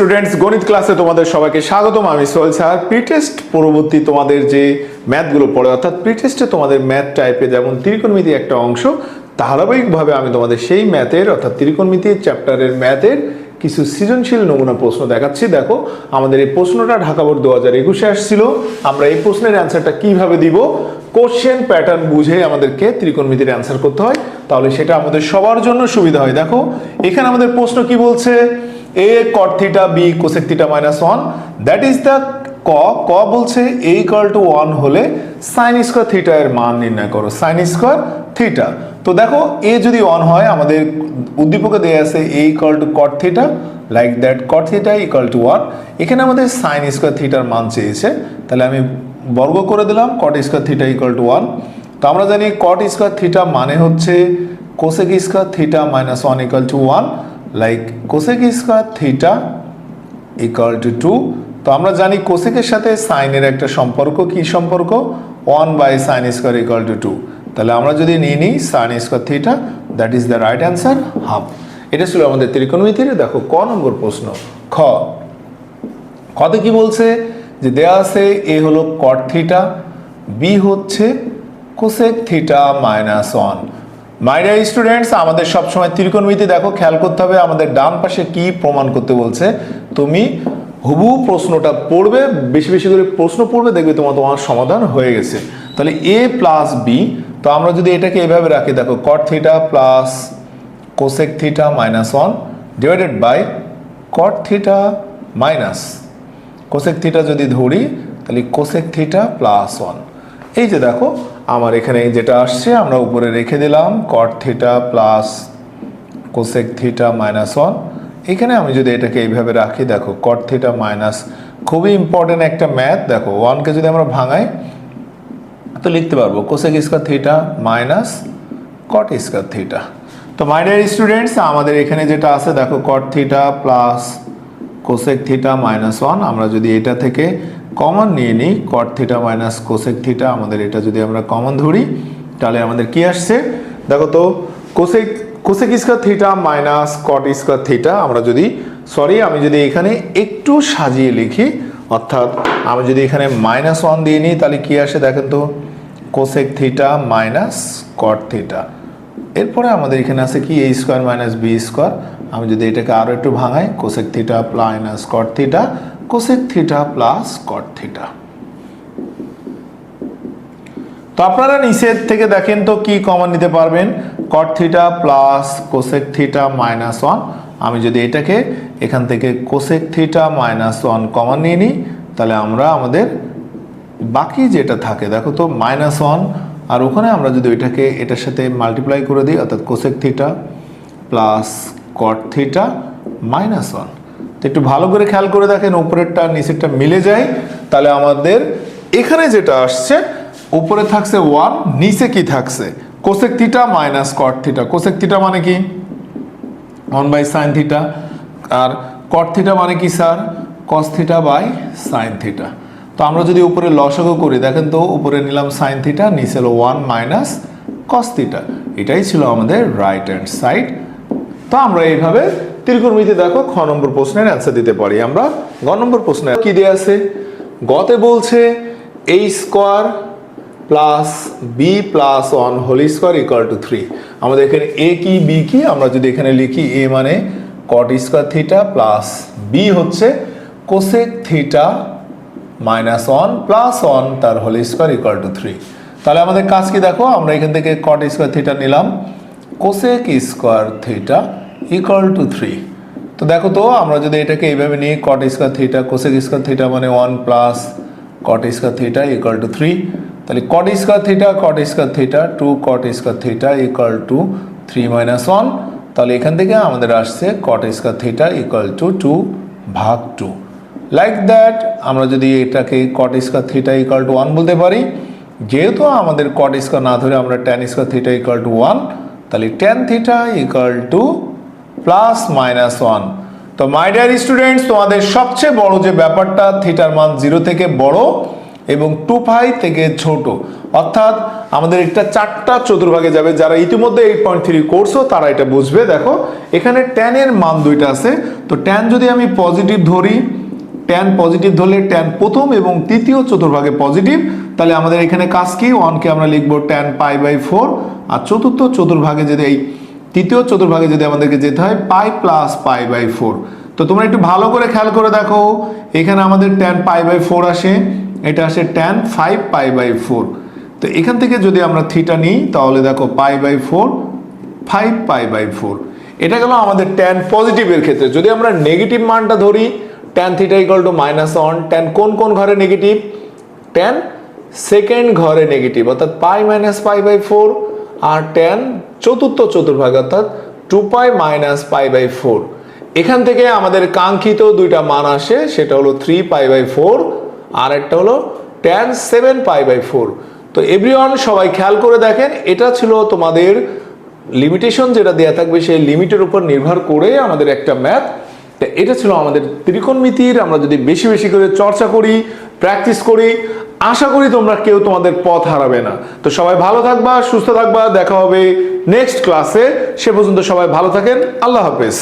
Students, গণিত ক্লাসে তোমাদের সবাইকে স্বাগতম। আমি সোহেল স্যার। প্রিটেস্ট পরবর্তী তোমাদের যে ম্যাথগুলো পড়ে, অর্থাৎ প্রিটেস্টে তোমাদের ম্যাথ টাইপে যেমন ত্রিকোণমিতি একটা অংশ, ধারাবাহিকভাবে আমি তোমাদের সেই ম্যাথের অর্থাৎ ত্রিকোণমিতি চ্যাপ্টারের ম্যাথের কিছু সৃজনশীল নমুনা প্রশ্ন দেখাচ্ছি। দেখো, আমাদের এই প্রশ্নটা ঢাকা বোর্ড 2021-এ আসছিল। আমরা এই প্রশ্নের অ্যান্সারটা কিভাবে দিব, কোশ্চেন প্যাটার্ন বুঝে আমাদেরকে ত্রিকোণমিতির অ্যান্সার করতে হয়, তাহলে সেটা আমাদের সবার জন্য সুবিধা হয়। দেখো, এখানে আমাদের প্রশ্ন কি বলছে, a cot theta b cosec theta minus 1, that is the ক বলছে a equal to 1 হলে sin স্কয়ার থিটা এর মান নির্ণয় করো, sin স্কয়ার থিটা। তো দেখো, a যদি 1 হয়, আমাদের উদ্দীপকে দেয়া আছে a equal to cot theta, like that cot theta equal to 1। এখানে আমাদের sin স্কয়ার থিটার মান চেয়েছে, তাহলে আমি বর্গ করে দিলাম cot square theta equal to 1। তো আমরা জানি cot স্কয়ার থিটা মানে হচ্ছে cosec square theta minus 1 equal to 1, like cosec square theta equal to 2। তো আমরা জানি কোসেকের সাথে সাইনের একটা সম্পর্ক, কি সম্পর্ক, 1/sin স্কয়ার ইকুয়াল টু 2। তাহলে আমরা যদি নিয়ে নিই sin square theta, that is the right answer, half. এটা ছিল আমাদের ত্রিকোণমিতির। দেখো ক নম্বর প্রশ্ন। খতে কি বলছে, যে দেয়া আছে এ হলো কট থিটা, বি হচ্ছে cosec theta minus 1। My dear students, আমাদের সবসময় ত্রিকোণমিতি দেখো খেয়াল করতে হবে আমাদের ডান পাশে কি প্রমাণ করতে বলছে। তুমি হুবহু প্রশ্নটা পড়বে, বেশি বেশি করে প্রশ্ন পড়বে, দেখবে তোমার সমাধান হয়ে গেছে। তাহলে a প্লাস বি, তো আমরা যদি এটাকে এভাবে রাখি, দেখো cot theta plus cosec theta minus 1 divided by cot theta minus cosec theta যদি ধরি, তাহলে কোসেক থিটা প্লাস 1। এই যে দেখো, আমার এখানে যেটা আসছে আমরা উপরে রেখে দিলাম কট theta plus cosec theta minus 1। এখানে আমি যদি এটাকে এইভাবে রাখি, দেখো কট থিটা মাইনাস, খুবই ইম্পর্টেন্ট একটা ম্যাথ। দেখো 1কে যদি আমরা ভাঙাই তো লিখতে পারবো কোসেক স্কয়ার থিটা মাইনাস কট স্কয়ার থিটা। তো মাই ডিয়ার স্টুডেন্টস, আমাদের এখানে যেটা আছে, দেখো cot theta plus cosec theta minus 1, আমরা যদি এটা থেকে কমন নিয়ে নিই কট থিটা মাইনাস কোসেক থিটা, আমাদের এটা যদি আমরা কমন ধরি, তাহলে আমাদের কি আসছে, দেখো তো কোসেক স্কয়ার থিটা মাইনাস কট স্কয়ার থিটা। আমরা যদি আমি যদি এখানে একটু সাজিয়ে লিখি, অর্থাৎ আমি যদি এখানে মাইনাস 1 দিয়ে নিই, তাহলে কি আসে দেখেন তো, cosec theta minus cot theta. এরপরে আমাদের এখানে আছে কি, a square minus B square. আমি যদি এটাকে আরো একটু ভাঙাই, cosec theta minus cot theta, cosec theta plus cot theta. তো আপনারা নিচের থেকে দেখেন তো কি কমন নিতে পারবেন, কট theta plus cosec theta minus 1। আমি যদি এটাকে এখান থেকে কোসেক থিটা মাইনাস 1 কমন নিয়ে নিই, তাহলে আমরা আমাদের বাকি যেটা থাকে, দেখো তো মাইনাস 1, আর ওখানে আমরা যদি ওইটাকে এটার সাথে মাল্টিপ্লাই করে দিই, অর্থাৎ cosec theta plus cot theta minus 1। তো একটু ভালো করে খেয়াল করে দেখেন, উপরেরটা নিচেরটা মিলে যায়। তাহলে আমাদের এখানে যেটা আসছে, উপরে থাকছে 1, নিচে কি থাকছে, cosec theta minus cot theta. Cosec theta মানে কি 1/sin থিটা, আর কট থিটা মানে কি sir, cos theta by sine theta. তো আমরা যদি উপরে লসাগু করি, দেখেন তো উপরে নিলাম সাইন থিটা, নিচে হলো 1 মাইনাস কস থিটা। এটাই ছিল আমাদের রাইট হ্যান্ড সাইড। তো আমরা এইভাবে ত্রিকোণমিতি দেখো খ নম্বর প্রশ্নের অ্যান্সার দিতে পারি। আমরা গ নম্বর প্রশ্নে কি দেয়া আছে, গতে বলছে a square plus B plus 1 whole square equal to 3। আমাদের এখানে a কি b কি, আমরা যদি এখানে লিখি a মানে কট স্কয়ার থিটা প্লাস b হচ্ছে কোসেক থিটা মাইনাস 1 প্লাস 1 তার হোল স্কয়ার ইকুয়াল টু 3। তাহলে আমাদের কাজ কি, দেখো আমরা এখান থেকে কট স্কয়ার থিটা নিলাম, cosec square theta equal to 3। তো দেখো তো আমরা যদি এটাকে এইভাবে নিই, কট square theta cosec square theta মানে 1 plus cot square theta equal to 3। তাহলে কট square theta 2 caught square theta equal to 3 minus 1। তাহলে এখান থেকে আমাদের আসছে কট square theta equal to 2/2। Like that আমরা যদি এটাকে কট স্কয়ার থিটা ইকুয়াল টু 1 বলতে পারি, যেহেতু আমাদের কট স্কয়ার না ধরে আমরা tan square theta equal to 1, তাহলে tan theta equal to plus minus 1। তো মাই ডিয়ার স্টুডেন্টস, তোমাদের সবচেয়ে বড় যে ব্যাপারটা, থিটার মান 0 থেকে বড় এবং 2 পাই থেকে ছোট, অর্থাৎ আমাদের একটা 4টা চতুর্ভাগে যাবে। যারা ইতিমধ্যে 8.3 কোর্সও তারা এটা বুঝবে। দেখো এখানে tan এর মান দুইটা আছে, তো tan যদি আমি পজিটিভ ধরি, tan পজিটিভ ধরলে tan প্রথম এবং তৃতীয় চতুর্ভাগে পজিটিভ, তাহলে আমাদের এখানে কাজ কি, 1 কে আমরা লিখবো tan π/4, আর চতুর্থ চতুর্ভাগে যদি এই তৃতীয় চতুর্ভাগে যদি আমাদেরকে যেতে হয় পাই প্লাস π/4। তো তোমরা একটু ভালো করে খেয়াল করে দেখো, এখানে আমাদের tan π/4 আসে, এটা আসে tan 5π/4। তো এখান থেকে যদি আমরা থিটা নিই তাহলে দেখো π/4 5π/4। এটা গেল আমাদের tan পজিটিভের ক্ষেত্রে। যদি আমরা নেগেটিভ মানটা ধরি, tan theta equal to -1, tan কোন কোন ঘরে নেগেটিভ, tan সেকেন্ড ঘরে নেগেটিভ অর্থাৎ পাই মাইনাস π/4, আর tan চতুর্থ চতুর্ভাগ অর্থাৎ 2π - π/4। এখান থেকে আমাদের কাঙ্ক্ষিত দুইটা মান আসে, সেটা হলো 3π/4 আর একটা হলো tan 7π/4। তো এভরিওয়ান সবাই খেয়াল করে দেখেন, এটা ছিল তোমাদের লিমিটেশন যেটা দেয়া থাকবে, সেই লিমিটের উপর নির্ভর করে আমাদের একটা ম্যাথ। এটা ছিল আমাদের ত্রিকোণমিতির। আমরা যদি বেশি বেশি করে চর্চা করি, প্র্যাকটিস করি, আশা করি তোমরা কেউ তোমাদের পথ হারাবে না। তো সবাই ভালো থাকবা, সুস্থ থাকবা, দেখা হবে নেক্সট ক্লাসে। সে পর্যন্ত সবাই ভালো থাকেন, আল্লাহ হাফেজ।